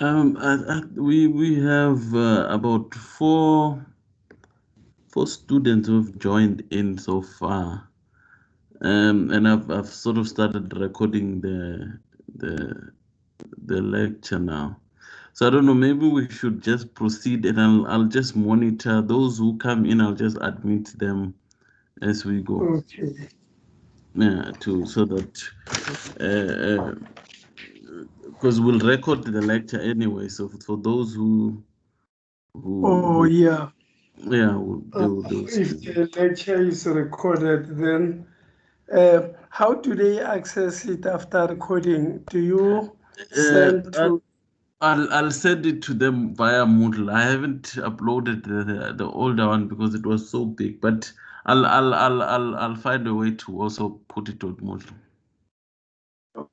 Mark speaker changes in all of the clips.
Speaker 1: We have about four students who've joined in so far, and I've sort of started recording the lecture now. So I don't know. Maybe we should just proceed, and I'll just monitor those who come in. I'll just admit them as we go.
Speaker 2: Okay.
Speaker 1: Yeah, so that because we'll record the lecture anyway. So for those who
Speaker 2: Oh, yeah.
Speaker 1: yeah, they'll
Speaker 2: If
Speaker 1: see.
Speaker 2: the lecture is recorded, then how do they access it after recording? Do you send
Speaker 1: Uh,
Speaker 2: to?
Speaker 1: I'll send it to them via Moodle. I haven't uploaded the older one because it was so big, but I'll find a way to also put it on Moodle.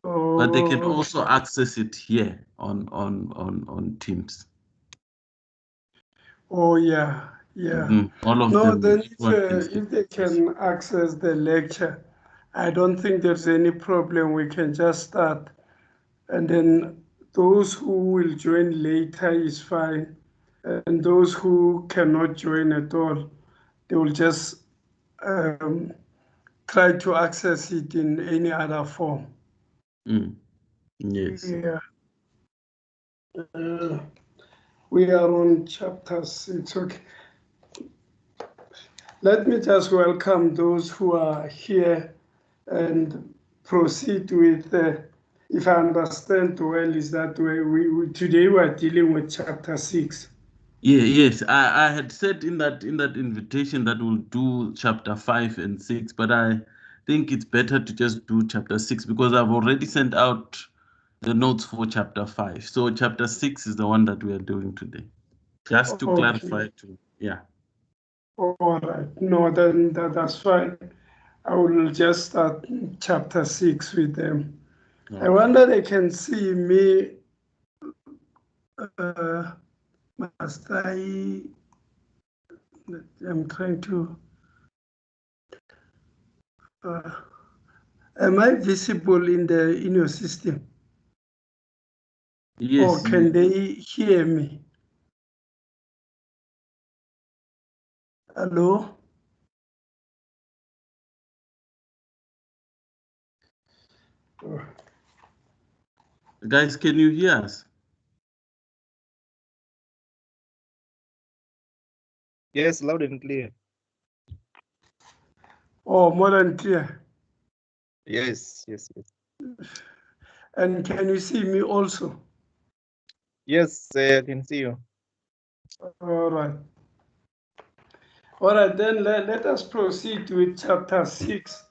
Speaker 1: But they can
Speaker 2: Oh,
Speaker 1: also access it here on Teams.
Speaker 2: oh yeah, yeah.
Speaker 1: All of
Speaker 2: No,
Speaker 1: them,
Speaker 2: then
Speaker 1: everyone can see.
Speaker 2: if they can access the lecture, I don't think there's any problem. We can just start, and then those who will join later is fine, and those who cannot join at all, they will just um, try to access it in any other form.
Speaker 1: Mm, yes.
Speaker 2: Yeah. Uh, we are on chapter 6. Okay. Let me just welcome those who are here and proceed with, if I understand well, is that today we are dealing with chapter 6.
Speaker 1: Yeah, yes. I had said in that invitation that we'll do chapter 5 and 6, but I think it's better to just do chapter 6 because I've already sent out the notes for chapter 5. So chapter 6 is the one that we are doing today. Just to
Speaker 2: Okay.
Speaker 1: clarify to yeah.
Speaker 2: All right. No, then that's fine. I will just start chapter 6 with them. I
Speaker 1: Okay.
Speaker 2: wonder they can see me. Uh, must I? I'm trying to. Uh, am I visible in your system, or
Speaker 1: Yes,
Speaker 2: can they hear me? Hello.
Speaker 1: guys, can you hear us?
Speaker 3: Yes, loud and clear.
Speaker 2: Oh, more than clear.
Speaker 3: Yes, yes, yes.
Speaker 2: And can you see me also?
Speaker 3: Yes, I can see you.
Speaker 2: All right. All right, then let us proceed with chapter 6.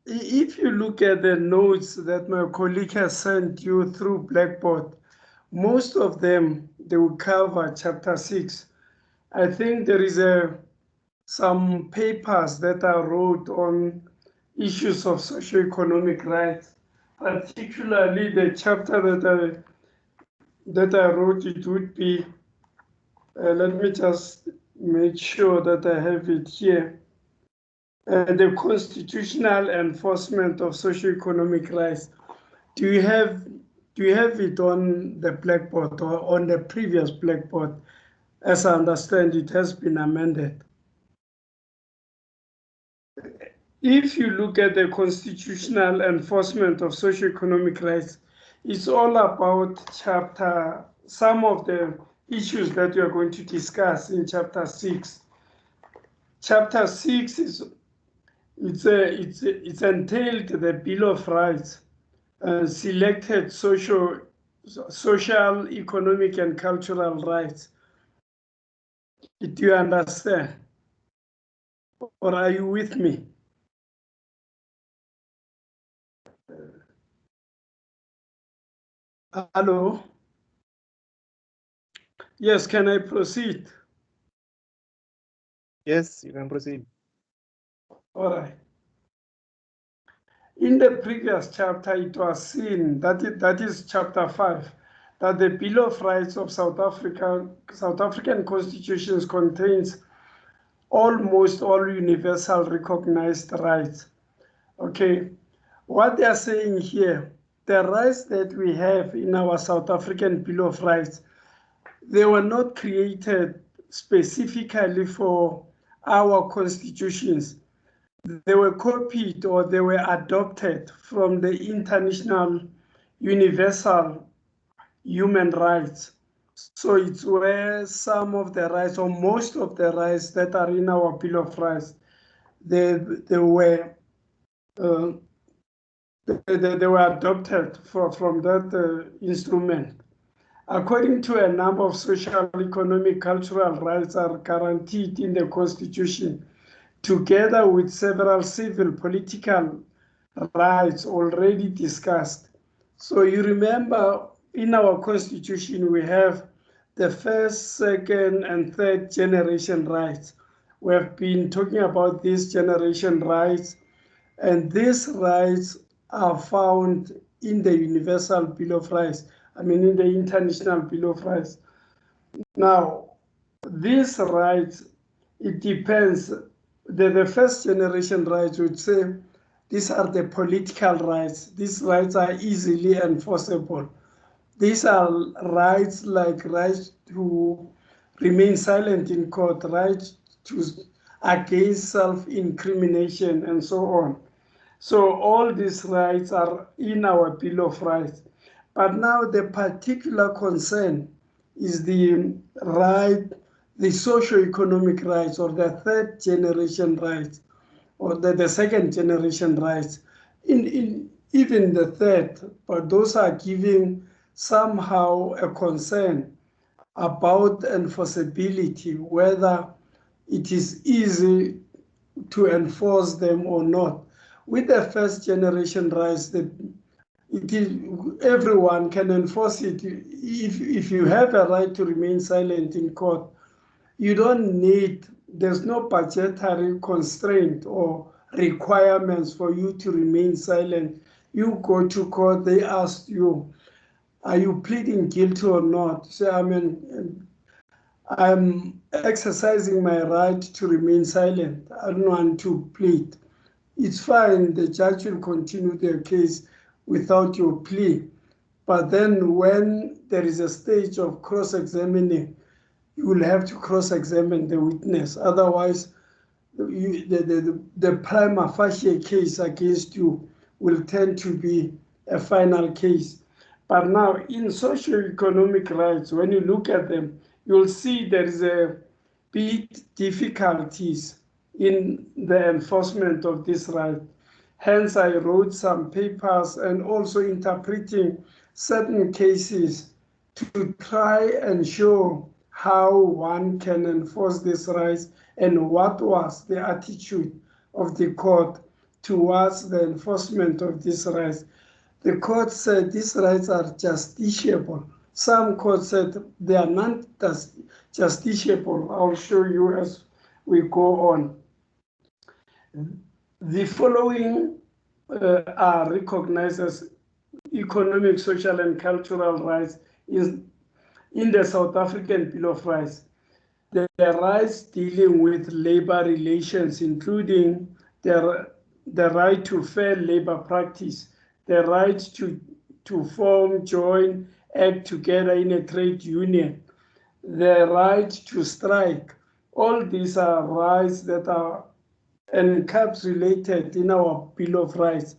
Speaker 2: If you look at the notes that my colleague has sent you through Blackboard, most of them, they will cover chapter 6. I think there is some papers that are wrote on issues of socioeconomic rights, particularly the chapter that I wrote. It would be, let me just make sure that I have it here. The constitutional enforcement of socioeconomic rights. Do you have it on the blackboard or on the previous blackboard? As I understand, it has been amended. If you look at the constitutional enforcement of socioeconomic rights, it's all about some of the issues that we are going to discuss in chapter 6. Chapter 6 is it's entailed the Bill of Rights, selected social, economic, and cultural rights. Do you understand? Or are you with me? Hello? Yes, can I proceed?
Speaker 3: Yes, you can proceed.
Speaker 2: All right. In the previous chapter, it was seen that is chapter 5, that the Bill of Rights of South African constitutions contains almost all universal recognized rights. Okay, what they are saying here, the rights that we have in our South African Bill of Rights, they were not created specifically for our constitutions. They were copied or they were adopted from the International Universal Human Rights. So it's where some of the rights or most of the rights that are in our Bill of Rights, they were adopted from that instrument. According to a number of social, economic, cultural rights are guaranteed in the Constitution, together with several civil, political rights already discussed. So you remember in our Constitution, we have the first, second, and third generation rights. We have been talking about these generation rights, and these rights are found in the Universal Bill of Rights, in the International Bill of Rights. Now, these rights, it depends. The first generation rights would say these are the political rights. These rights are easily enforceable. These are rights like rights to remain silent in court, rights to against self-incrimination, and so on. So all these rights are in our Bill of Rights. But now the particular concern is the right, the socio-economic rights, or the third generation rights, or the second generation rights, in even the third, but those are giving somehow a concern about enforceability, whether it is easy to enforce them or not. With the first generation rights, everyone can enforce it. If you have a right to remain silent in court, you don't need, there's no budgetary constraint or requirements for you to remain silent. You go to court, they ask you, are you pleading guilty or not? So I'm exercising my right to remain silent. I don't want to plead. It's fine, the judge will continue their case without your plea. But then when there is a stage of cross-examining, you will have to cross-examine the witness. Otherwise, the prima facie case against you will tend to be a final case. But now in socio-economic rights, when you look at them, you'll see there is a bit difficulties in the enforcement of this right. Hence, I wrote some papers and also interpreting certain cases to try and show how one can enforce these rights and what was the attitude of the court towards the enforcement of these rights. The court said these rights are justiciable. Some courts said they are not justiciable. I'll show you as we go on. The following are recognized as economic, social, and cultural rights in the South African Bill of Rights. The rights dealing with labor relations, including the right to fair labor practice, the right to form, join, act together in a trade union, the right to strike. All these are rights that are encapsulated in our Bill of Rights.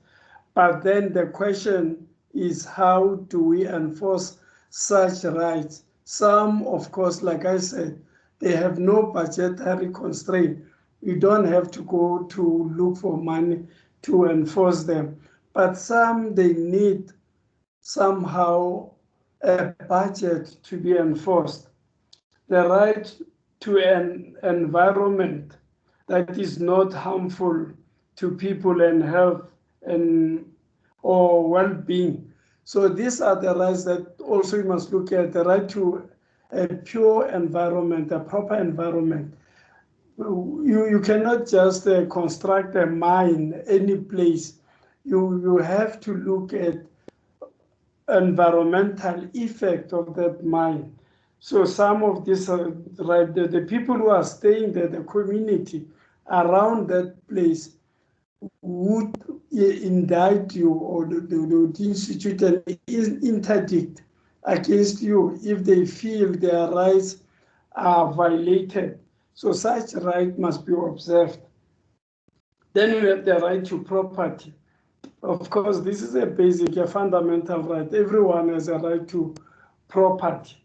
Speaker 2: But then the question is, how do we enforce such rights? Some, of course, like I said, they have no budgetary constraint. You don't have to go to look for money to enforce them. But some, they need somehow a budget to be enforced. The right to an environment that is not harmful to people and health or well-being. So these are the rights that also you must look at, the right to a pure environment, a proper environment. You cannot just construct a mine any place. You have to look at environmental effect of that mine. So some of this, the people who are staying there, the community around that place, would indict you, or they would institute an interdict against you if they feel their rights are violated. So such right must be observed. Then you have the right to property. Of course, this is a basic, a fundamental right. Everyone has a right to property.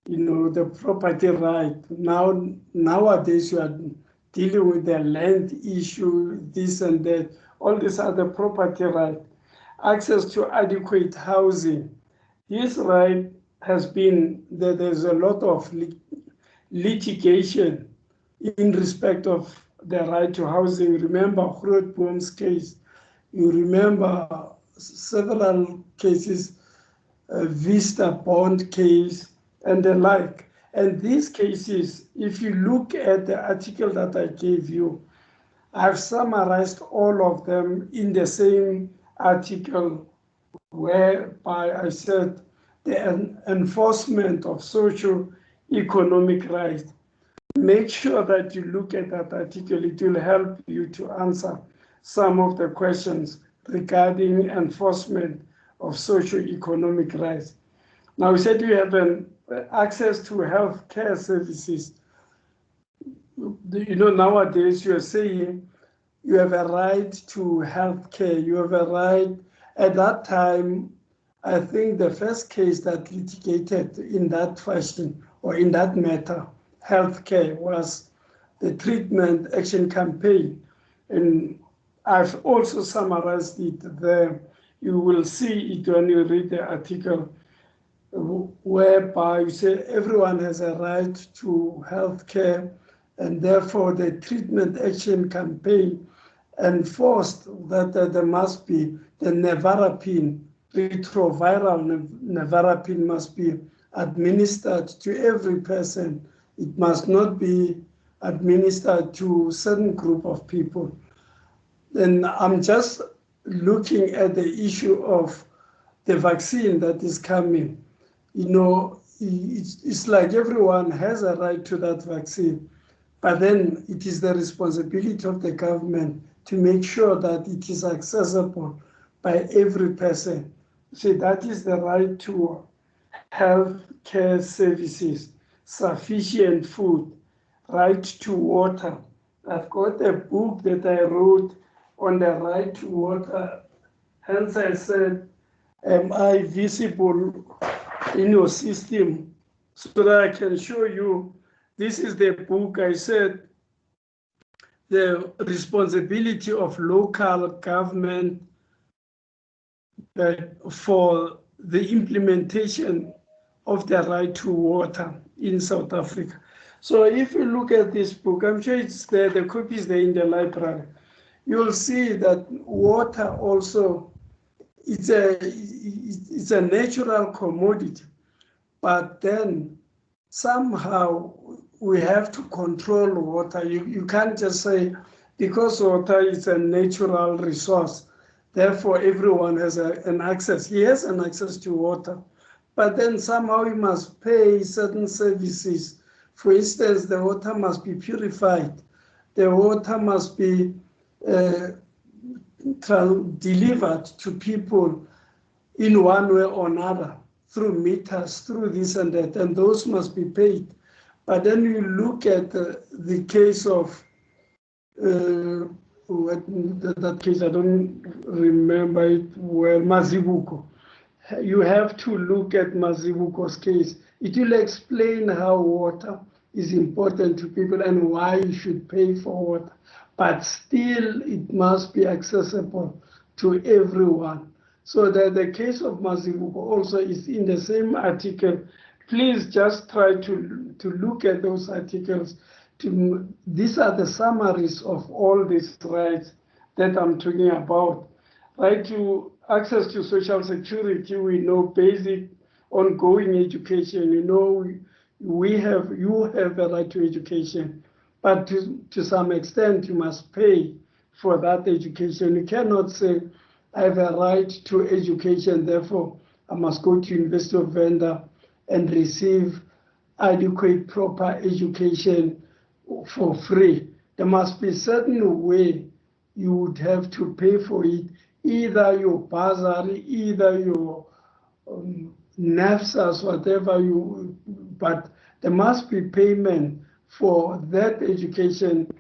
Speaker 2: You know, the property right. Nowadays, you are dealing with the land issue, this and that. All these are the property right. Access to adequate housing. This right has been, there's a lot of litigation in respect of the right to housing. Remember Grootboom's case. You remember several cases, Vista Bond case, and the like. And these cases, if you look at the article that I gave you, I've summarized all of them in the same article, whereby I said the enforcement of socio-economic rights. Make sure that you look at that article. It will help you to answer some of the questions regarding enforcement of socio-economic rights. Now, we said you have access to health care services. You know, nowadays you are saying you have a right to health care. You have a right. At that time, I think the first case that litigated in that fashion or in that matter, healthcare, was the treatment action campaign. And I've also summarized it there. You will see it when you read the article, whereby you say everyone has a right to healthcare, and therefore the treatment action campaign enforced that there must be the nevarapine, retroviral nevarapine must be administered to every person. It must not be administered to a certain group of people. And I'm just looking at the issue of the vaccine that is coming. You know, it's like everyone has a right to that vaccine, but then it is the responsibility of the government to make sure that it is accessible by every person. So that is the right to health care services, sufficient food, right to water. I've got a book that I wrote on the right to water. Hence I said, am I visible in your system? So that I can show you, this is the book. I said, the responsibility of local government for the implementation of the right to water in South Africa. So if you look at this book, I'm sure it's there, the copy is there in the library. You'll see that water also, it's a natural commodity, but then somehow we have to control water. You can't just say, because water is a natural resource, therefore everyone has an access. He has an access to water, but then somehow he must pay certain services. For instance, the water must be purified. The water must be delivered to people in one way or another, through meters, through this and that, and those must be paid. But then you look at the case of, that case, I don't remember it well, Mazibuko. You have to look at Mazibuko's case. It will explain how water is important to people and why you should pay for water. But still, it must be accessible to everyone. So that the case of Mazibuko also is in the same article. Please just try to look at those articles. These are the summaries of all these rights that I'm talking about. Right to access to social security, we know basic ongoing education. You know, you have a right to education, but to some extent you must pay for that education. You cannot say, I have a right to education, therefore I must go to University of Venda and receive adequate, proper education for free. There must be a certain way you would have to pay for it, either your bursary, either your NAFSAs, whatever you, but there must be payment for that education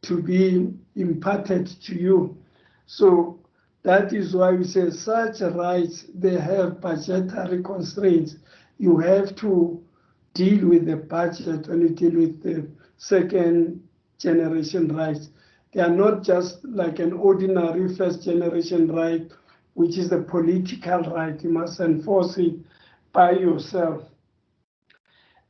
Speaker 2: to be imparted to you. So that is why we say such rights, they have budgetary constraints. You have to deal with the budget when you deal with the second generation rights. They are not just like an ordinary first generation right, which is a political right. You must enforce it by yourself.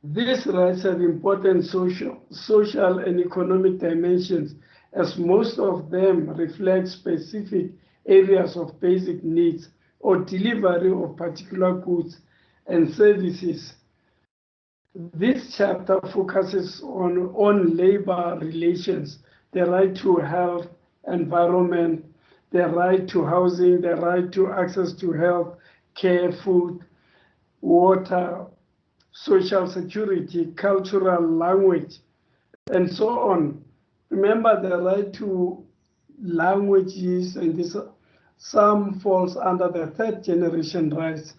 Speaker 2: These rights have important social and economic dimensions, as most of them reflect specific areas of basic needs or delivery of particular goods and services. This chapter focuses on labor relations, the right to health, environment, the right to housing, the right to access to health, care, food, water, social security, cultural language, and so on. Remember the right to languages, and this some falls under the third generation rights.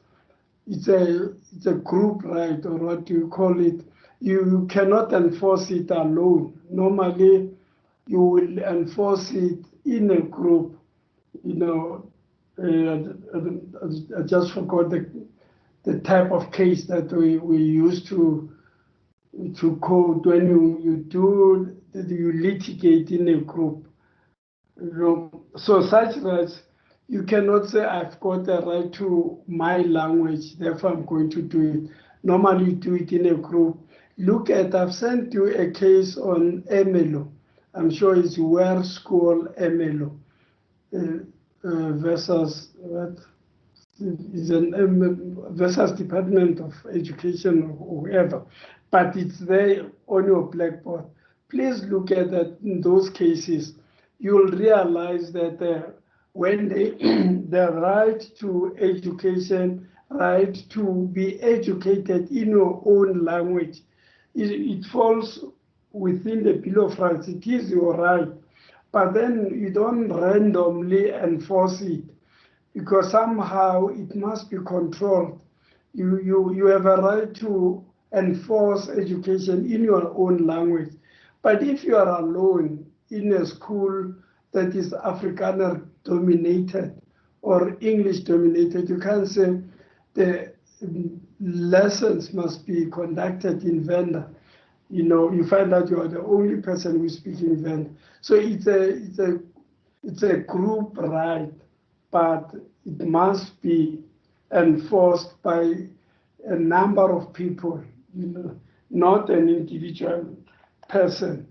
Speaker 2: It's a group right, or what do you call it? You cannot enforce it alone. Normally, you will enforce it in a group. You know, I just forgot the type of case that we used to quote when you litigate in a group. You know, so such rights, you cannot say I've got the right to my language, therefore I'm going to do it. Normally you do it in a group. Look at, I've sent you a case on Emelo. I'm sure it's where school Emelo versus what? Is an versus Department of Education or whoever, but it's there on your blackboard. Please look at that. In those cases, you'll realize that when the right to education, right to be educated in your own language, it falls within the Bill of Rights. It is your right, but then you don't randomly enforce it, because somehow it must be controlled. You have a right to enforce education in your own language. But if you are alone in a school that is Afrikaner dominated or English dominated, you can't say the lessons must be conducted in Venda. You know, you find out you are the only person who is speaking Venda. So it's a group right, but it must be enforced by a number of people, you know, not an individual person.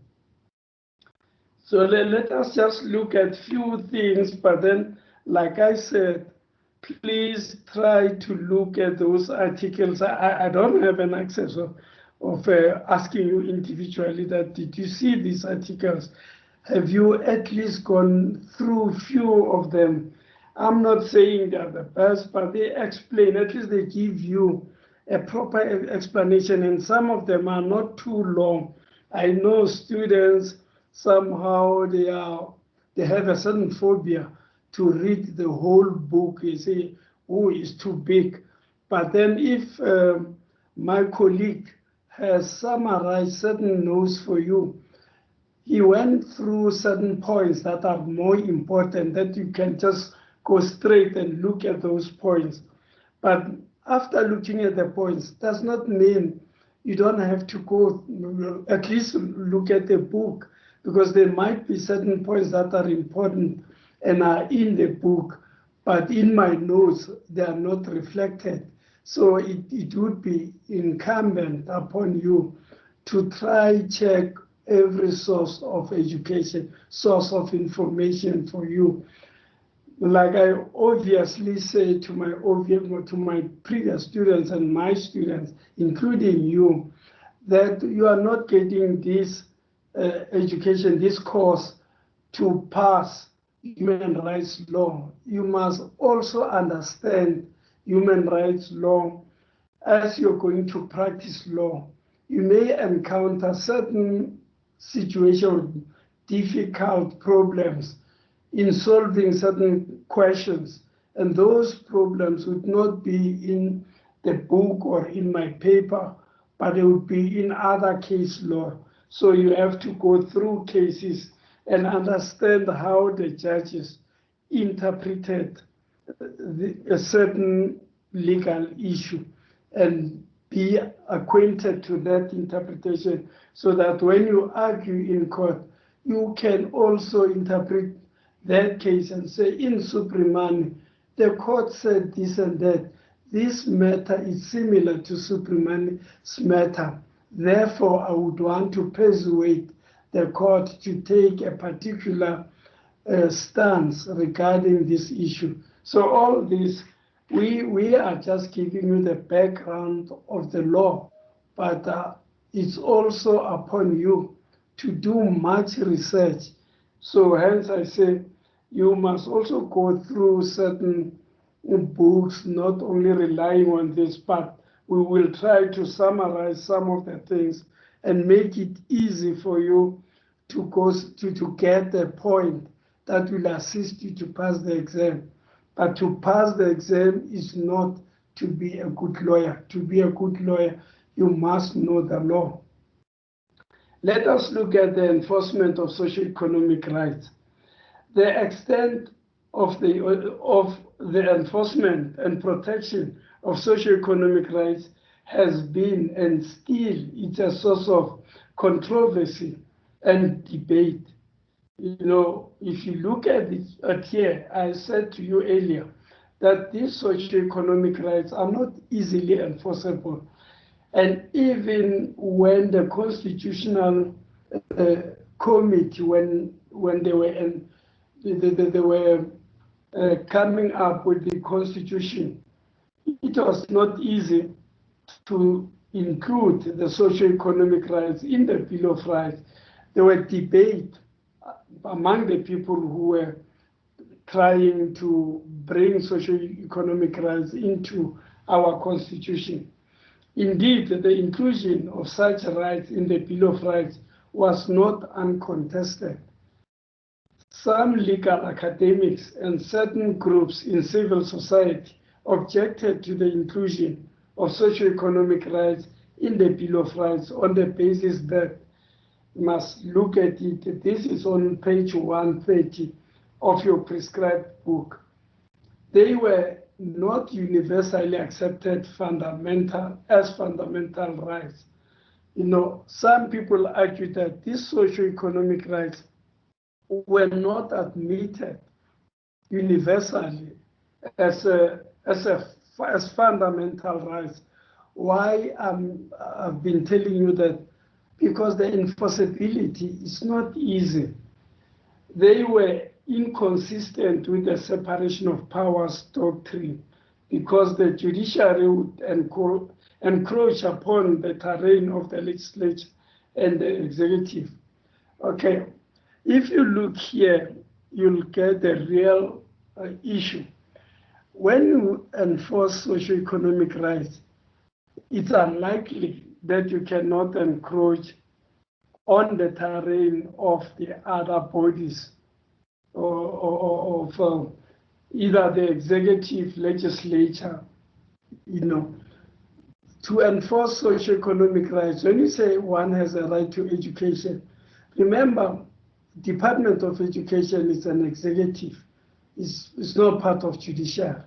Speaker 2: So let us just look at few things, but then, like I said, please try to look at those articles. I don't have an access of asking you individually that, did you see these articles? Have you at least gone through few of them? I'm not saying they're the best, but they explain, at least they give you a proper explanation, and some of them are not too long. I know students, somehow they have a certain phobia to read the whole book. You say, oh, it's too big. But then if my colleague has summarized certain notes for you, he went through certain points that are more important, that you can just go straight and look at those points. But after looking at the points, does not mean you don't have to go, at least look at the book, because there might be certain points that are important and are in the book, but in my notes, they are not reflected. So it would be incumbent upon you to try check every source of education, source of information for you. Like I obviously say to my previous students and my students, including you, that you are not getting this education, this course, to pass human rights law. You must also understand human rights law as you're going to practice law. You may encounter certain situations, difficult problems, in solving certain questions. And those problems would not be in the book or in my paper, but they would be in other case law. So you have to go through cases and understand how the judges interpreted a certain legal issue and be acquainted to that interpretation, so that when you argue in court, you can also interpret that case and say, in Suprimani, the court said this and that. This matter is similar to Suprimani's matter. Therefore, I would want to persuade the court to take a particular stance regarding this issue. So all this, we are just giving you the background of the law, but it's also upon you to do much research. So hence I say you must also go through certain books, not only relying on this, but we will try to summarize some of the things and make it easy for you to go to get the point that will assist you to pass the exam. But to pass the exam is not to be a good lawyer. To be a good lawyer, you must know the law. Let us look at the enforcement of socio-economic rights. The extent of the enforcement and protection of socio-economic rights has been and still it's a source of controversy and debate. You know, if you look at it here, I said to you earlier that these socio-economic rights are not easily enforceable. And even when the Constitutional Committee, when they were coming up with the Constitution, it was not easy to include the socio-economic rights in the Bill of Rights. There were debate among the people who were trying to bring socio-economic rights into our Constitution. Indeed, the inclusion of such rights in the Bill of Rights was not uncontested. Some legal academics and certain groups in civil society objected to the inclusion of socio-economic rights in the Bill of Rights on the basis that you must look at it. This is on page 130 of your prescribed book. They were not universally accepted as fundamental rights. You know, some people argue that these socio-economic rights were not admitted universally as fundamental rights. Why I've been telling you that? Because the enforceability is not easy. They were inconsistent with the separation of powers doctrine, because the judiciary would encroach upon the terrain of the legislature and the executive. Okay, if you look here, you'll get the real issue. When you enforce socio-economic rights, it's unlikely that you cannot encroach on the terrain of the other bodies or of either the executive, legislature. You know, to enforce socio-economic rights, when you say one has a right to education, remember, Department of Education is an executive. It's not part of judiciary.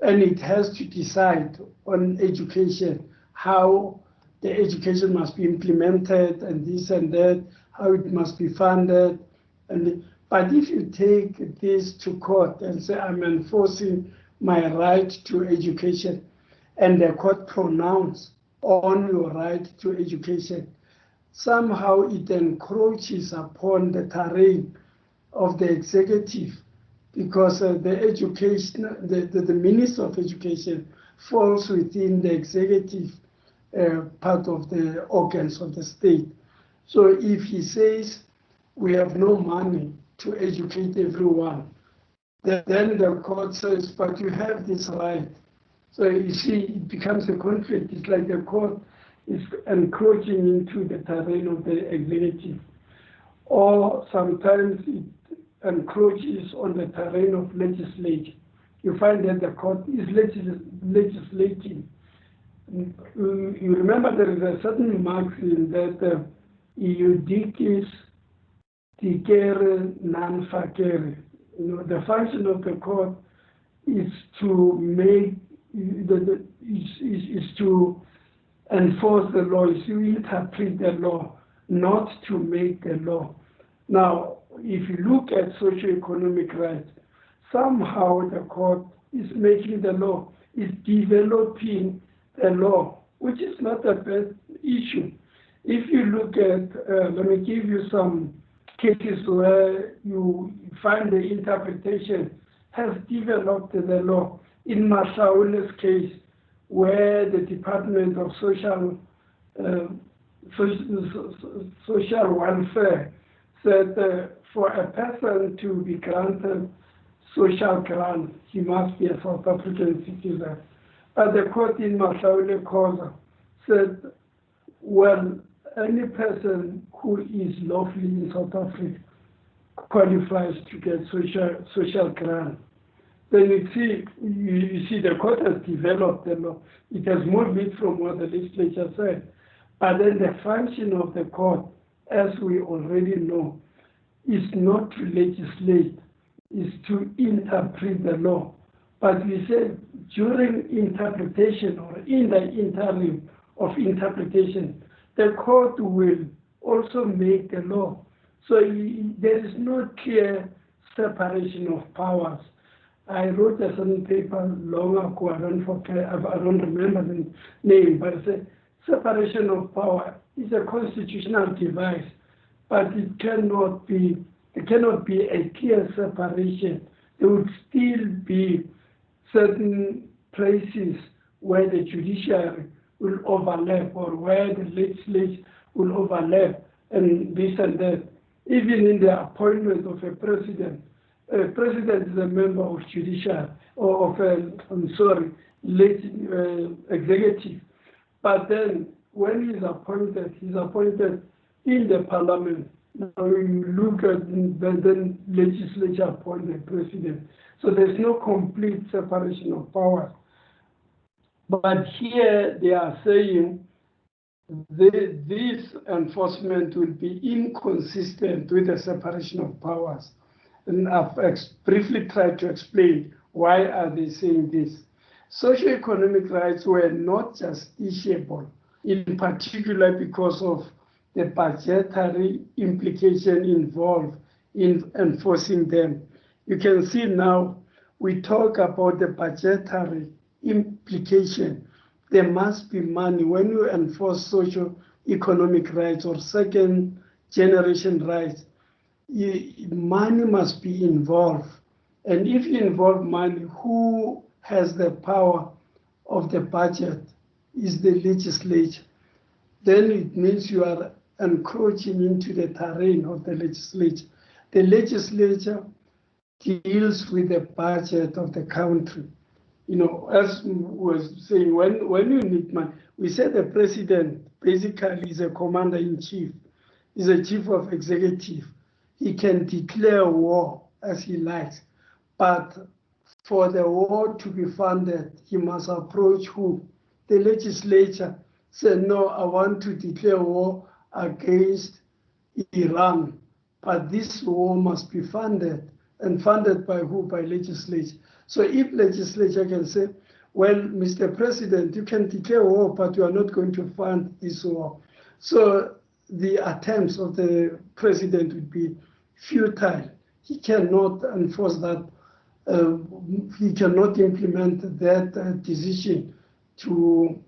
Speaker 2: And it has to decide on education, how the education must be implemented and this and that, how it must be funded. But if you take this to court and say, I'm enforcing my right to education, and the court pronounce on your right to education, somehow it encroaches upon the terrain of the executive, because the Minister of Education falls within the executive part of the organs of the state. So if he says we have no money to educate everyone, then the court says, but you have this right. So you see, it becomes a conflict. It's like the court is encroaching into the terrain of the executive. Or sometimes encroaches on the terrain of legislature, you find that the court is legislating. You remember there is a certain maxim that iudicis dicere non facere. The function of the court is to make is to enforce the law, is to interpret the law, not to make the law. Now, if you look at socio-economic rights, somehow the court is making the law, is developing the law, which is not the best issue. If you look at, let me give you some cases where you find the interpretation has developed the law. In Masaule's case, where the Department of Social Welfare said for a person to be granted social grant, he must be a South African citizen. But the court in Masaule Khoza said, well, any person who is lawfully in South Africa qualifies to get social grant. Then you see the court has developed the law. It has moved it from what the legislature said. But then the function of the court, as we already know, is not to legislate, is to interpret the law. But we said during interpretation or in the interim of interpretation, the court will also make the law. So there is no clear separation of powers. I wrote a certain paper long ago, I don't remember the name, but I said separation of power is a constitutional device, but it cannot be a clear separation. There would still be certain places where the judiciary will overlap or where the legislature will overlap and this and that. Even in the appointment of a president is a member of judiciary or of executive. But then when he's appointed in the parliament. Now you look at the legislature appointed president. So there's no complete separation of powers. But here they are saying this enforcement will be inconsistent with the separation of powers. And I've briefly tried to explain why are they saying this. Socioeconomic rights were not justiciable, in particular because of the budgetary implication involved in enforcing them. You can see now we talk about the budgetary implication. There must be money when you enforce socio-economic rights or second generation rights. Money must be involved. And if you involve money, who has the power of the budget is the legislature. Then it means you are encroaching into the terrain of the legislature. The legislature deals with the budget of the country. You know, as was saying, when you need money, we said the president basically is a commander-in-chief, is a chief of executive. He can declare war as he likes, but for the war to be funded, he must approach who? The legislature. Said, no, I want to declare war against Iran, but this war must be funded. And funded by who? By legislature. So if legislature can say, well, Mr. President, you can declare war, but you are not going to fund this war. So the attempts of the president would be futile. He cannot enforce that. He cannot implement that decision to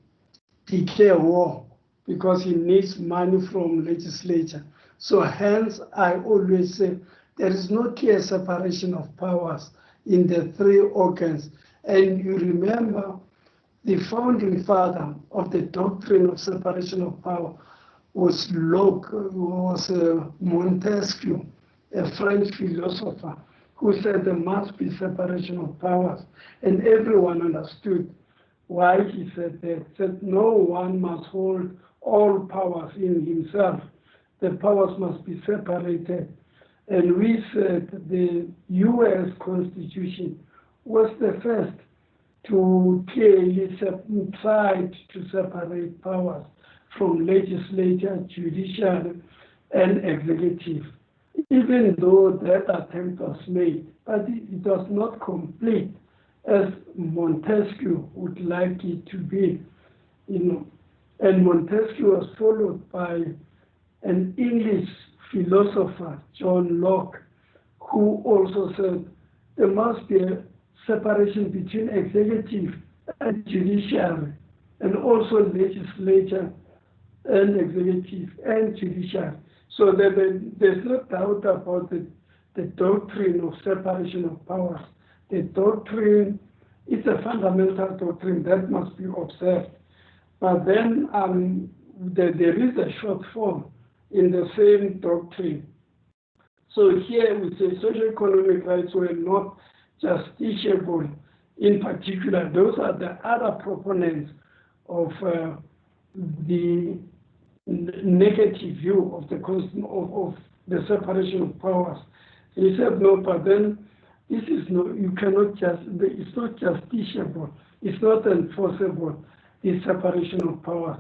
Speaker 2: declare war because he needs money from legislature. So hence, I always say there is no clear separation of powers in the three organs. And you remember the founding father of the doctrine of separation of power was Locke, was Montesquieu, a French philosopher, who said there must be separation of powers. And everyone understood why he said that. Said no one must hold all powers in himself. The powers must be separated. And we said the US Constitution was the first to clearly tried to separate powers from legislature, judiciary, and executive, even though that attempt was made, but it was not complete as Montesquieu would like it to be, And Montesquieu was followed by an English philosopher, John Locke, who also said there must be a separation between executive and judiciary, and also legislature and executive and judiciary. So there's no doubt about the doctrine of separation of powers. The doctrine is a fundamental doctrine that must be observed. But then there is a shortfall in the same doctrine. So here we say socioeconomic rights were not justiciable. In particular, those are the other proponents of the negative view of the separation of powers. He said no, but then this is no. You cannot just. It's not justiciable. It's not enforceable. This separation of powers,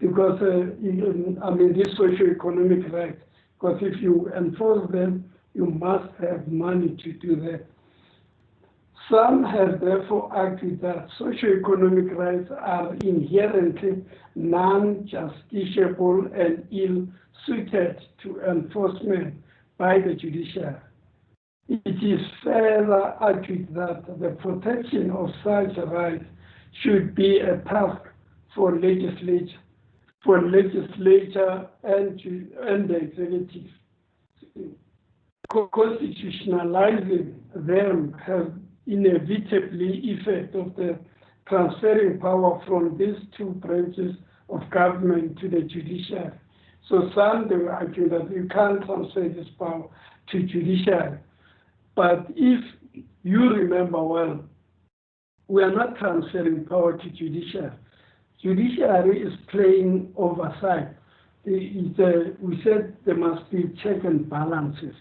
Speaker 2: because these socio-economic rights. Because if you enforce them, you must have money to do that. Some have therefore argued that socio-economic rights are inherently non-justiciable and ill-suited to enforcement by the judiciary. It is further argued that the protection of such rights should be a task for legislature and the executive. Constitutionalizing them has inevitably effect of the transferring power from these two branches of government to the judiciary. So some they will argue that you can't transfer this power to judiciary. But if you remember well, we are not transferring power to judiciary. Judiciary is playing oversight. We said there must be check and balances.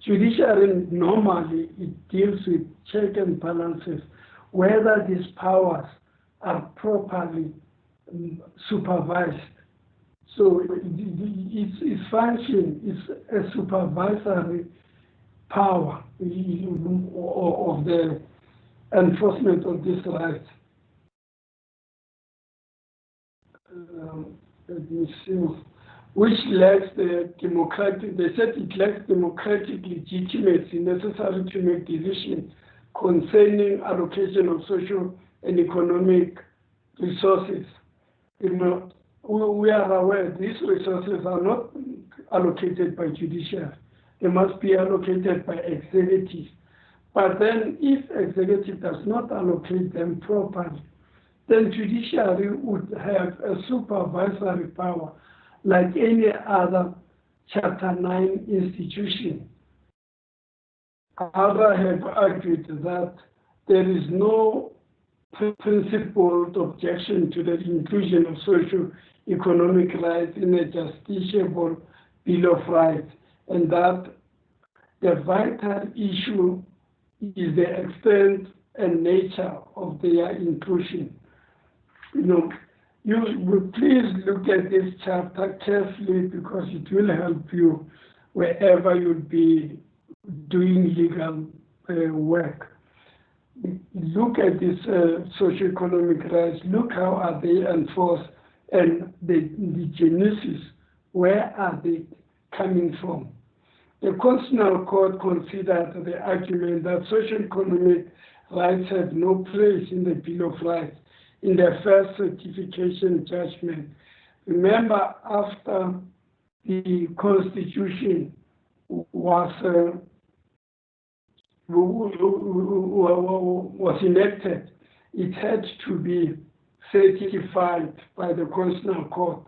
Speaker 2: Judiciary normally it deals with check and balances, whether these powers are properly supervised. So its function is a supervisory power of the enforcement of these rights. Let me see. Which lacks the democratic, they said it lacks democratic legitimacy necessary to make decisions concerning allocation of social and economic resources. We are aware these resources are not allocated by judiciary. They must be allocated by executive. But then if executive does not allocate them properly, then judiciary would have a supervisory power like any other Chapter 9 institution. Others have argued that there is no principled objection to the inclusion of socio-economic rights in a justiciable Bill of Rights, and that the vital issue is the extent and nature of their inclusion. You will please look at this chapter carefully because it will help you wherever you'll be doing legal work. Look at these socioeconomic rights, look how are they enforced, and the genesis, where are they coming from? The Constitutional Court considered the argument that socioeconomic rights have no place in the Bill of Rights in the first certification judgment. Remember, after the Constitution was enacted, it had to be certified by the Constitutional Court.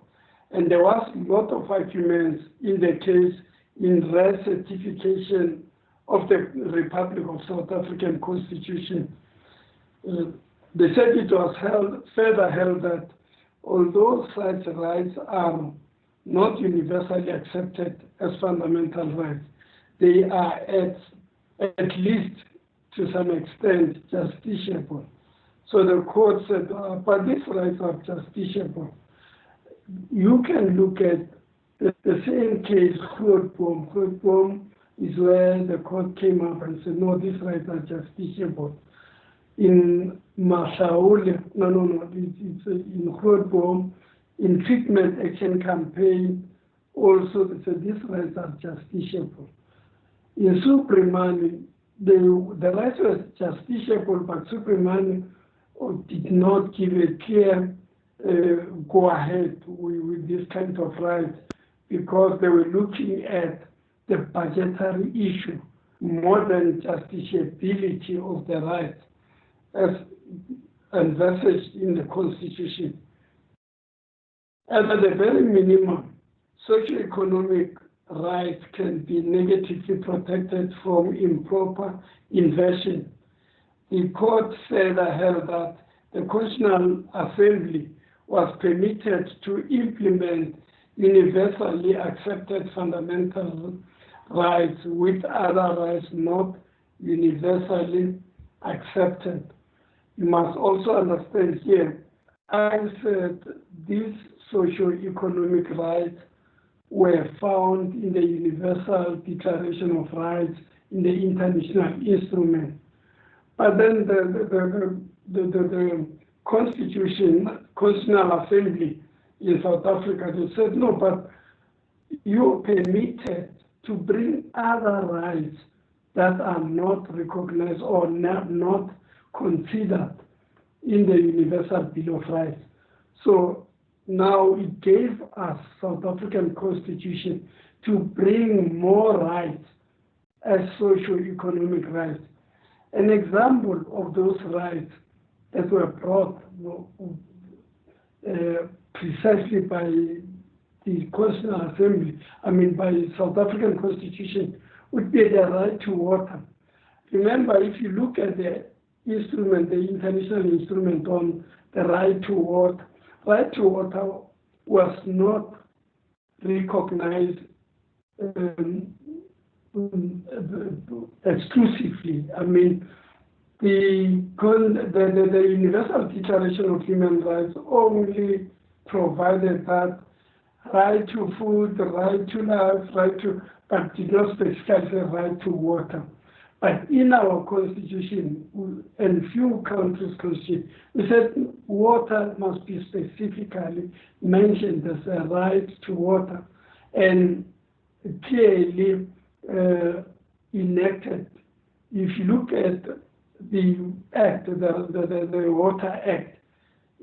Speaker 2: And there was a lot of arguments in the case in certification of the Republic of South African Constitution. They said it was further held that although such rights are not universally accepted as fundamental rights, they are at least to some extent justiciable. So the court said, but these rights are justiciable. You can look at the same case, Hlako. Hlako is where the court came up and said, no, these rights are justiciable. In Masaule, it's in Hlako, in treatment action campaign, also they said these rights are justiciable. In Suprimani, the rights were justiciable, but Suprimani did not give a clear go ahead with this kind of rights because they were looking at the budgetary issue more than justiciability of the rights as envisaged in the Constitution. And at the very minimum, socioeconomic rights can be negatively protected from improper inversion. The court said that the Constitutional Assembly was permitted to implement universally accepted fundamental rights with other rights not universally accepted. You must also understand here, I said these socio-economic rights were found in the Universal Declaration of Rights in the international instrument. But then the Constitutional Assembly in South Africa, they said, no, but you're permitted to bring other rights that are not recognized or not considered in the Universal Bill of Rights. So now it gave us, South African Constitution, to bring more rights as socio-economic rights. An example of those rights that were brought precisely by the Constitutional Assembly, by South African Constitution, would be the right to water. Remember, if you look at the instrument, the international instrument on the right to water was not recognized exclusively. The Universal Declaration of Human Rights only provided that right to food, the right to life, but did not specify the right to water. But in our constitution, and few countries' constitution, we said water must be specifically mentioned as a right to water, and clearly enacted. If you look at the Act, the Water Act,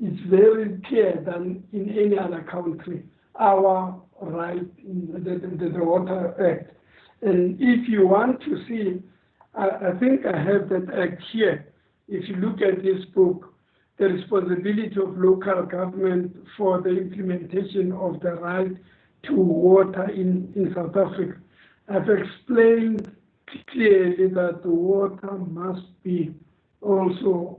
Speaker 2: it's very clear than in any other country, our right in the Water Act. And if you want to see, I think I have that act here. If you look at this book, the responsibility of local government for the implementation of the right to water in South Africa, I've explained clearly that the water must be also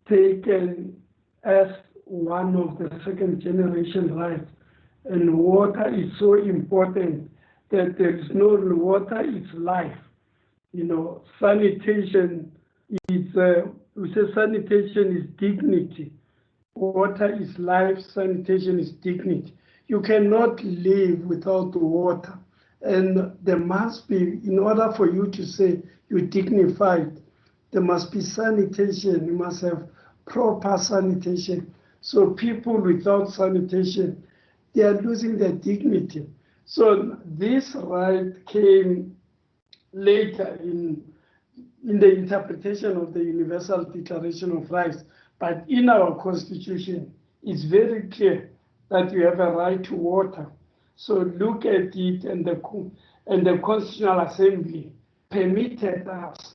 Speaker 2: taken as one of the second generation rights. And water is so important that there is no water, it's life. Sanitation is, we say sanitation is dignity. Water is life, sanitation is dignity. You cannot live without water. And there must be, in order for you to say you're dignified, there must be sanitation. You must have proper sanitation. So people without sanitation, they are losing their dignity. So this right came later in the interpretation of the Universal Declaration of Rights. But in our Constitution, it's very clear that you have a right to water. So look at it, and the Constitutional Assembly permitted us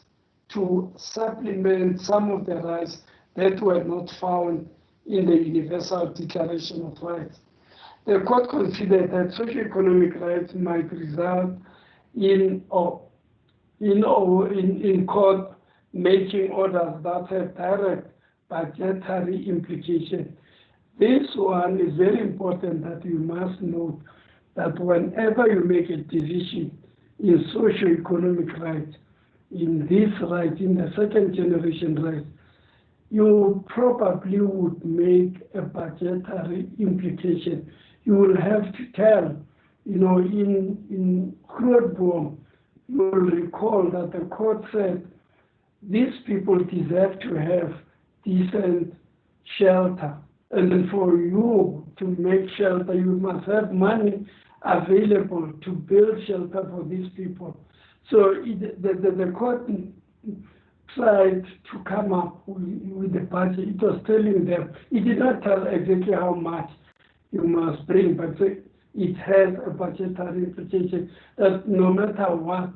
Speaker 2: to supplement some of the rights that were not found in the Universal Declaration of Rights. The court considered that socioeconomic rights might result in court making orders that have direct budgetary implication. This one is very important, that you must note that whenever you make a decision in socio-economic rights, in this right, in the second generation right, you probably would make a budgetary implication. You will have to tell, in Grootboom, you will recall that the court said these people deserve to have decent shelter. And then for you to make shelter, you must have money available to build shelter for these people. So the court tried to come up with the budget. It was telling them, it did not tell exactly how much you must bring, but it has a budgetary implication that no matter what,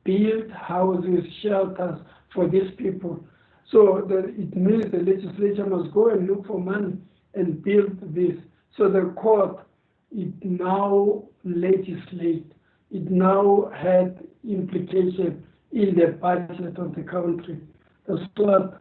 Speaker 2: build houses, shelters for these people. So that it means the legislature must go and look for money and build this. So the court, it now legislate. It now had implication in the budget of the country. That's what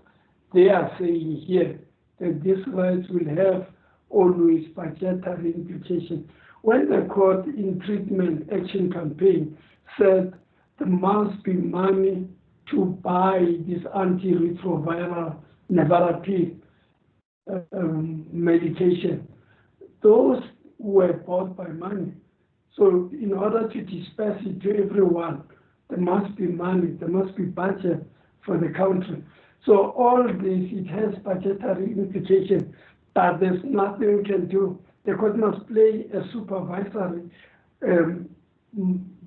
Speaker 2: they are saying here, that these rights will have always budgetary implication. When the court in treatment action campaign said there must be money to buy this antiretroviral Nevarapine medication, those were bought by money. So in order to disperse it to everyone, there must be money, there must be budget for the country. So all this, it has budgetary implication, but there's nothing we can do. The court must play a supervisory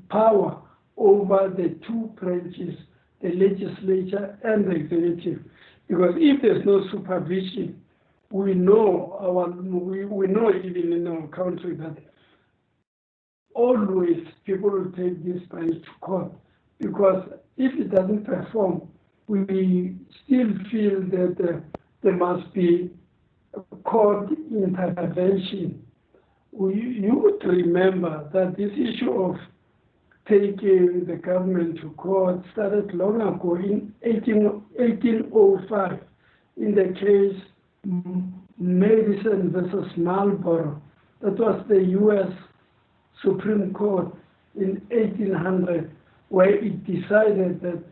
Speaker 2: power over the two branches, the legislature and the executive. Because if there's no supervision, we know even in our country that always people will take this branch to court, because if it doesn't perform, we still feel that there must be court intervention. You would remember that this issue of taking the government to court started long ago in 1805 in the case Madison versus Marlborough. That was the U.S. Supreme Court in 1800, where it decided that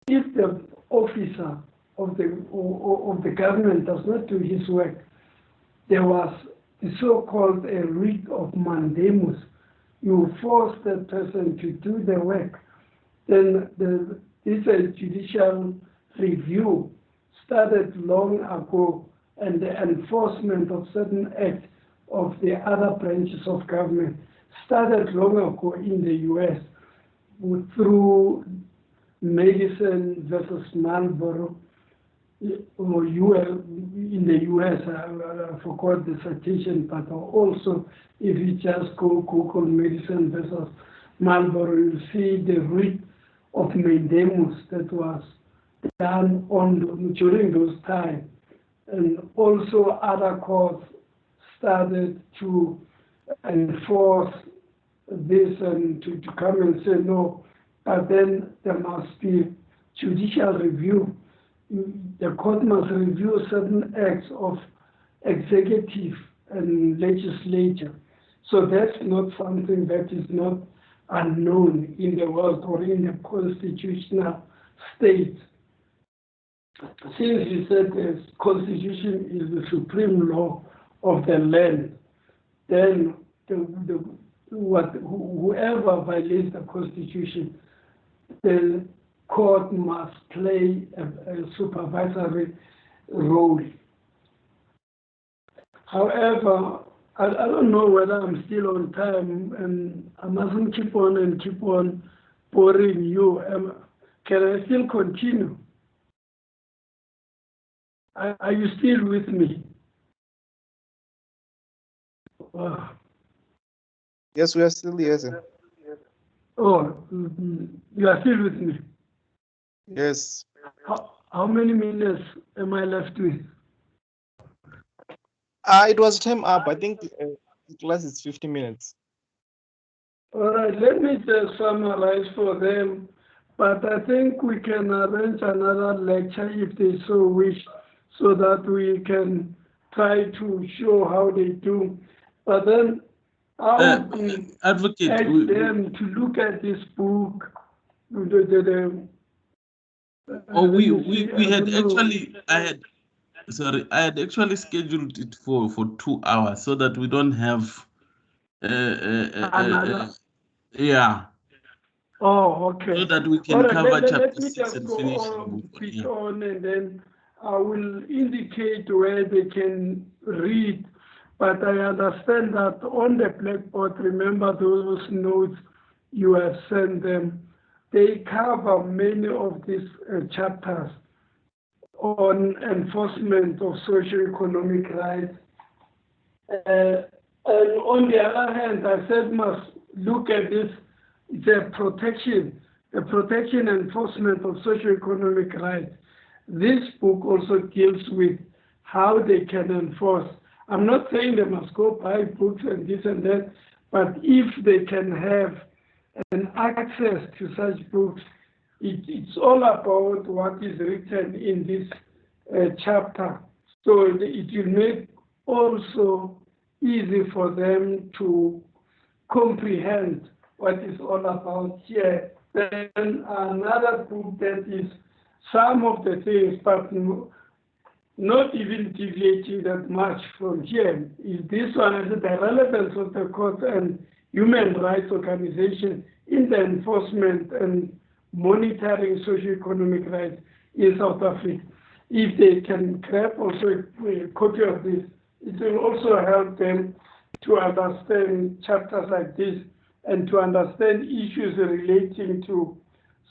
Speaker 2: if the officer of the government does not do his work, there was the so-called a writ of mandamus. You force that person to do the work. Then this judicial review started long ago, and the enforcement of certain acts of the other branches of government started long ago in the U.S. through Madison versus Marlborough, or in the U.S., I forgot the citation, but also if you just Google Madison versus Marlborough, you see the writ of mandamus that was done during those times. And also other courts started to enforce this and to come and say no, but then there must be judicial review. The court must review certain acts of executive and legislature. So that's not something that is not unknown in the world or in the constitutional state. Since you said the constitution is the supreme law of the land, then whoever violates the constitution, the court must play a supervisory role. However, I don't know whether I'm still on time, and I mustn't keep on boring you. Can I still continue? Are you still with me?
Speaker 3: Yes, we are still here, sir.
Speaker 2: Oh, you are still with me?
Speaker 3: Yes.
Speaker 2: How many minutes am I left with?
Speaker 3: It was time up. I think the class is 50 minutes.
Speaker 2: All right, let me just summarize for them, but I think we can arrange another lecture if they so wish, so that we can try to show how they do. But then I would
Speaker 1: Advocate,
Speaker 2: urge them to look at this book.
Speaker 1: oh,
Speaker 2: Let me see,
Speaker 1: we
Speaker 2: I
Speaker 1: had
Speaker 2: don't know.
Speaker 1: actually, I had actually scheduled it for 2 hours so that we don't have,
Speaker 2: Another.
Speaker 1: yeah,
Speaker 2: Oh, okay.
Speaker 1: so that we
Speaker 2: All
Speaker 1: can
Speaker 2: right,
Speaker 1: cover
Speaker 2: let
Speaker 1: chapter
Speaker 2: me
Speaker 1: 6
Speaker 2: just
Speaker 1: and
Speaker 2: go
Speaker 1: finish the
Speaker 2: on,
Speaker 1: book.
Speaker 2: quick
Speaker 1: Yeah.
Speaker 2: on, and then I will indicate where they can read. But I understand that on the blackboard, remember those notes you have sent them, they cover many of these chapters on enforcement of socio-economic rights. And on the other hand, I said must look at this, the protection and enforcement of socio-economic rights. This book also deals with how they can enforce. I'm not saying they must go buy books and this and that, but if they can have an access to such books, it's all about what is written in this chapter. So it will make also easy for them to comprehend what is all about here. Then another book that is some of the things, but not even deviating that much from here, is this one, is the relevance of the court and human rights organization in the enforcement and monitoring socio-economic rights in South Africa. If they can grab also a copy of this, it will also help them to understand chapters like this and to understand issues relating to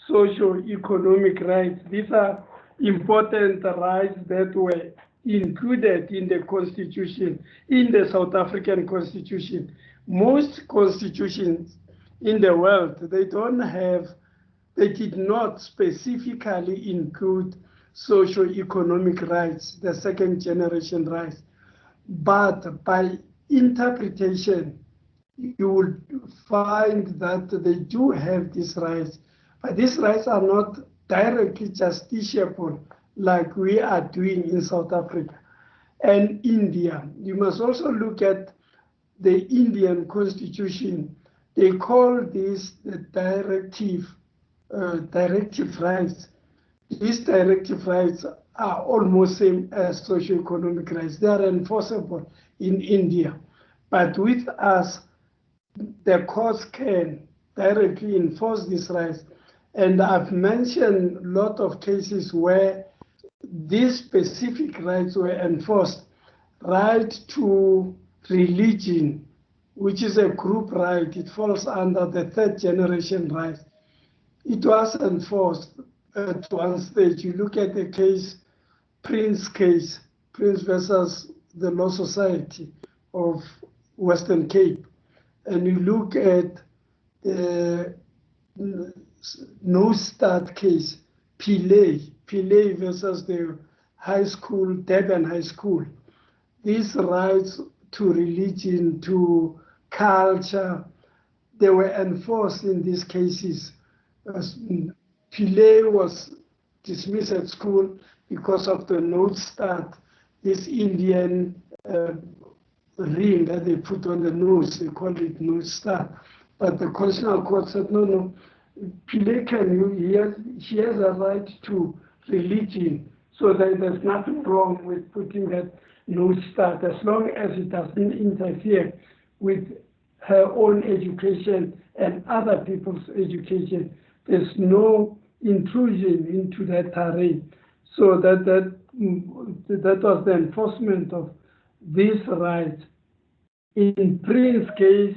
Speaker 2: socio-economic rights. These are important rights that were included in the Constitution, in the South African Constitution. Most constitutions in the world, they did not specifically include socio-economic rights, the second generation rights. But by interpretation, you will find that they do have these rights. But these rights are not directly justiciable like we are doing in South Africa and India. You must also look at the Indian constitution. They call this the directive rights. These directive rights are almost same as socio-economic rights. They are enforceable in India. But with us, the courts can directly enforce these rights. And I've mentioned a lot of cases where these specific rights were enforced. Right to religion, which is a group right, it falls under the third generation right. It was enforced at one stage. You look at the case, Prince versus the Law Society of Western Cape, and you look at the No Start case, Pillay versus the high school, Durban High School. These rights to religion, to culture, they were enforced in these cases. Pillay was dismissed at school because of the No Start, this Indian ring that they put on the nose, they call it No Start. But the Constitutional Court said, no, Pillay he has a right to religion, so that there's nothing wrong with putting that No Start, as long as it doesn't interfere with her own education and other people's education. There's no intrusion into that terrain. So that was the enforcement of this right. In Prince's case,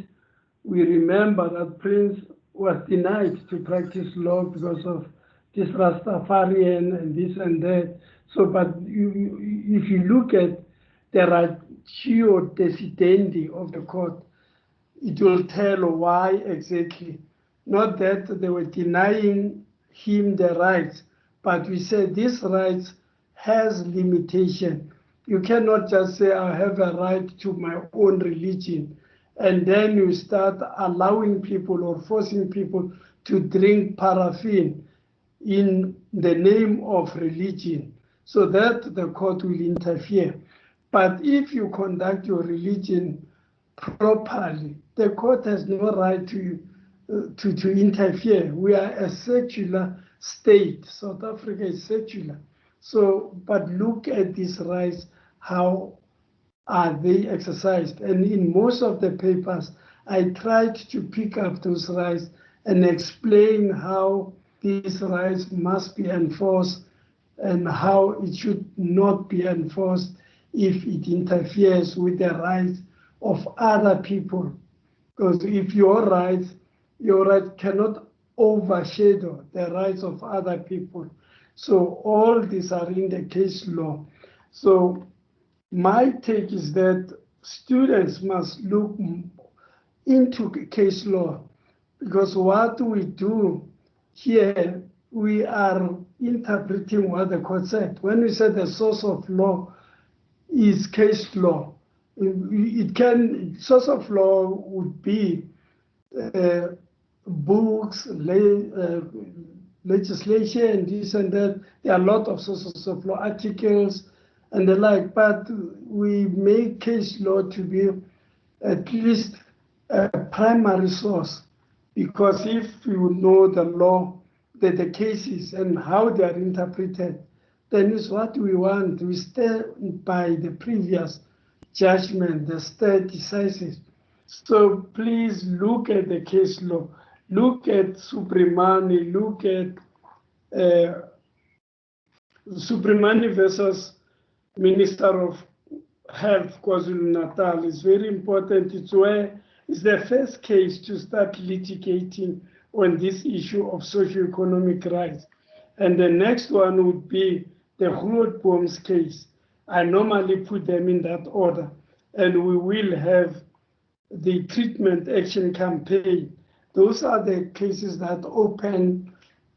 Speaker 2: we remember that Prince was denied to practice law because of this Rastafarian and this and that. So, but if you look at the ratio decidendi of the court, it will tell why exactly. Not that they were denying him the rights, but we said this rights has limitation. You cannot just say, I have a right to my own religion, and then you start allowing people or forcing people to drink paraffin in the name of religion, so that the court will interfere. But if you conduct your religion properly. The court has no right to interfere. We are a secular state. South Africa is secular. So, but look at these rights, how are they exercised? And in most of the papers, I tried to pick up those rights and explain how these rights must be enforced and how it should not be enforced if it interferes with the rights of other people. Because if your right cannot overshadow the rights of other people. So all these are in the case law. So my take is that students must look into case law, because what we do here, we are interpreting what the court said. When we say the source of law is case law, source of law would be books, legislation, this and that. There are a lot of sources of law, articles and the like, but we make case law to be at least a primary source, because if you know the law, the cases and how they are interpreted, then it's what we want. We stand by the previous judgment, the state decisis. So please look at the case law, look at Subramani, look at Subramani versus Minister of Health, KwaZulu-Natal. Is very important. It's the first case to start litigating on this issue of socio-economic rights. And the next one would be the Grootboom's case. I normally put them in that order. And we will have the treatment action campaign. Those are the cases that open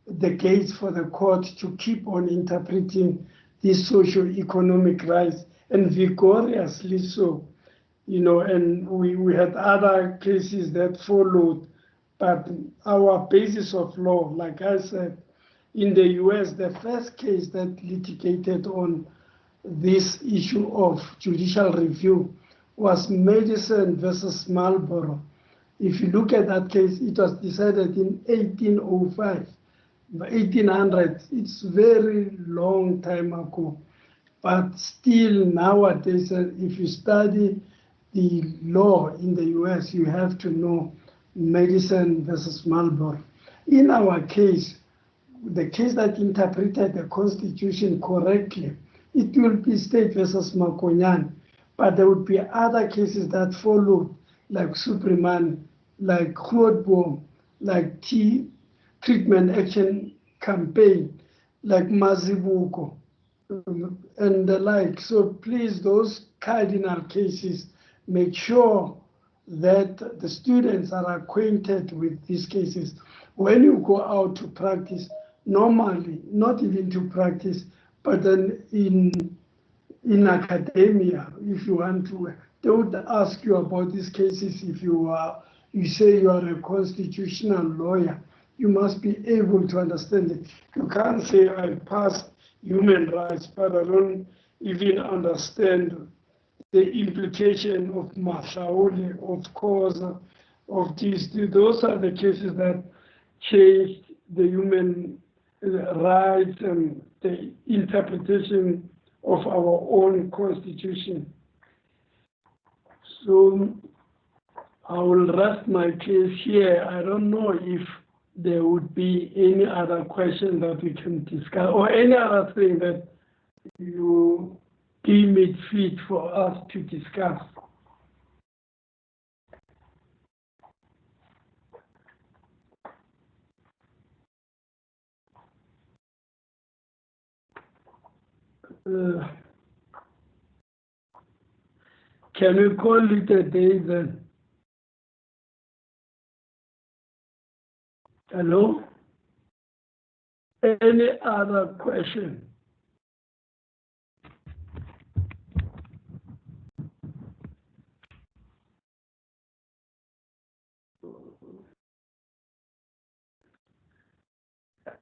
Speaker 2: the gates for the court to keep on interpreting these socio-economic rights, and vigorously so. And we had other cases that followed, but our basis of law, like I said, in the US, the first case that litigated on this issue of judicial review was Madison versus Marlborough. If you look at that case, it was decided in 1805, 1800. It's very long time ago. But still nowadays, if you study the law in the US, you have to know Madison versus Marlborough. In our case, the case that interpreted the Constitution correctly, it will be State versus Makonyan. But there would be other cases that followed, like Supriman, like Grootboom, like Treatment Action Campaign, like Mazibuko, and the like. So please, those cardinal cases, make sure that the students are acquainted with these cases. When you go out to practice, normally, not even to practice, but then in academia, if you want to, they would ask you about these cases. If you say you are a constitutional lawyer, you must be able to understand it. You can't say I passed human rights, but I don't even understand the implication of Masauli, of cause, of this. Those are the cases that changed the human rights and the interpretation of our own constitution. So I will rest my case here. I don't know if there would be any other question that we can discuss, or any other thing that you deem it fit for us to discuss. Can we call it a day then? Hello? Any other question?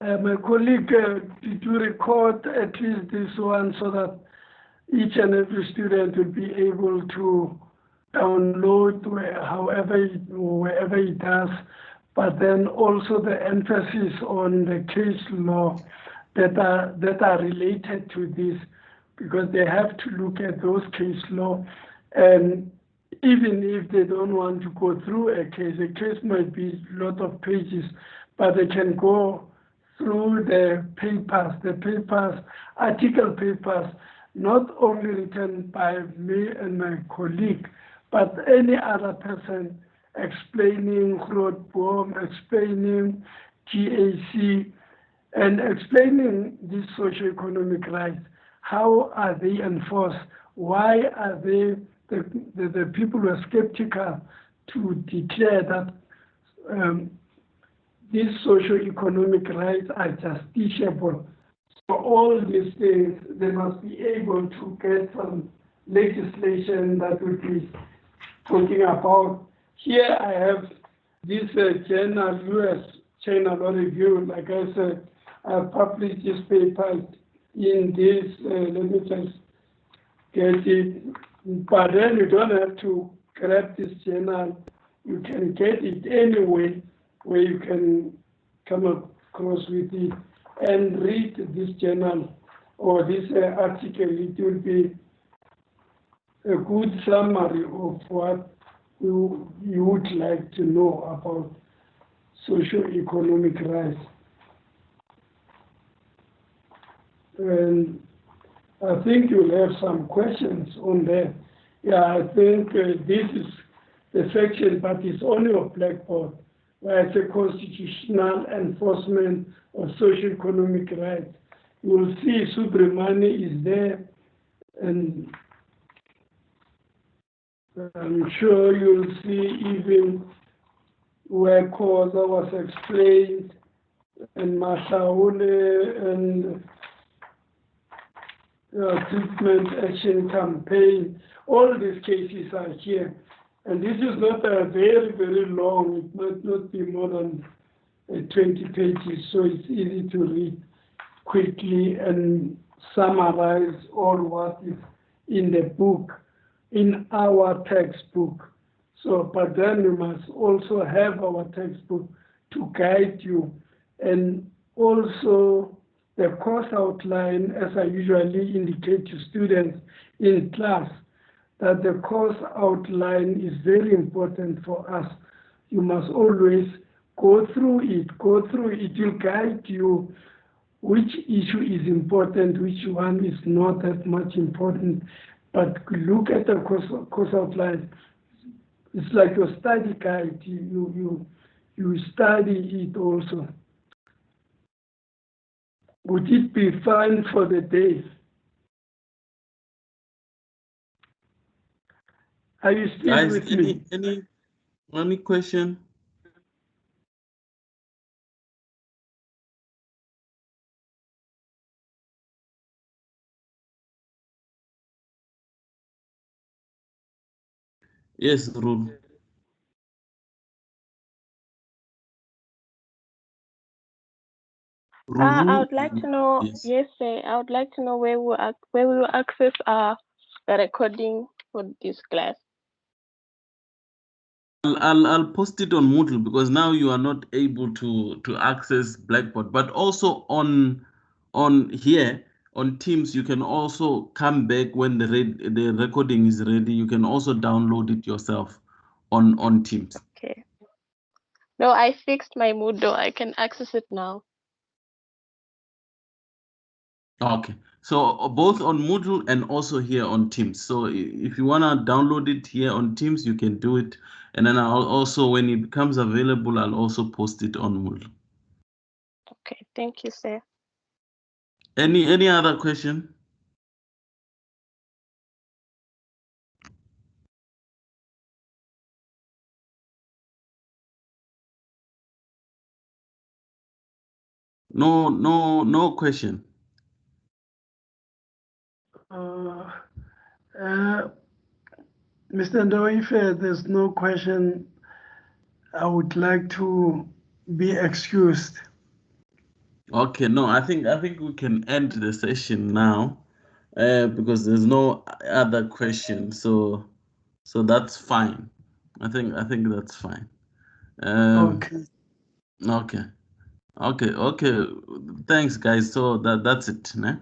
Speaker 2: My colleague, did you record at least this one so that each and every student will be able to download wherever it does, but then also the emphasis on the case law that are related to this, because they have to look at those case law, and even if they don't want to go through a case might be a lot of pages, but they can go through the papers, article papers, not only written by me and my colleague, but any other person explaining Grootboom, explaining GAC, and explaining these socioeconomic rights. How are they enforced? Why are they, the people were skeptical to declare that these socio-economic rights are justiciable. So all these things, they must be able to get some legislation that would be talking about. Here I have this journal, US China Law Review. Like I said, I published this paper in this, let me just get it. But then you don't have to grab this journal. You can get it anyway, where you can come across with it and read this journal or this article. It will be a good summary of what you would like to know about socio-economic rights. And I think you'll have some questions on there. Yeah, I think this is the section, but it's only of Blackboard, where it's a constitutional enforcement of socio-economic rights. You will see Subramani is there, and I'm sure you'll see even where Koza was explained, and Mashaule, and treatment action campaign. All these cases are here. And this is not a very, very long, it might not be more than 20 pages, so it's easy to read quickly and summarize all what is in the book, in our textbook. So, but then you must also have our textbook to guide you, and also the course outline, as I usually indicate to students in class, that the course outline is very important for us. You must always go through it. It will guide you which issue is important, which one is not that much important. But look at the course outline. It's like your study guide. You study it also. Would it be fine for the day? Are you still
Speaker 1: Guys,
Speaker 2: with me?
Speaker 1: Any question? Yes, Rule.
Speaker 4: I would like to know.
Speaker 1: Yes.
Speaker 4: Yes, sir. I would like to know where we will access the recording for this class.
Speaker 1: I'll post it on Moodle, because now you are not able to access Blackboard, but also on here on Teams you can also come back when the recording is ready. You can also download it yourself on Teams.
Speaker 4: Okay. No, I fixed my Moodle. I can access it now.
Speaker 1: Okay, so both on Moodle and also here on Teams. So if you want to download it here on Teams, you can do it. And then I'll also, when it becomes available, I'll also post it on Moodle.
Speaker 4: Okay, thank you, sir.
Speaker 1: Any other question? No question.
Speaker 2: Mr. Ndo, if there's no question, I would like to be excused.
Speaker 1: Okay, no, I think we can end the session now, because there's no other question. So So that's fine. I think that's fine.
Speaker 2: Okay.
Speaker 1: Okay. Thanks, guys. So that's it. Ne?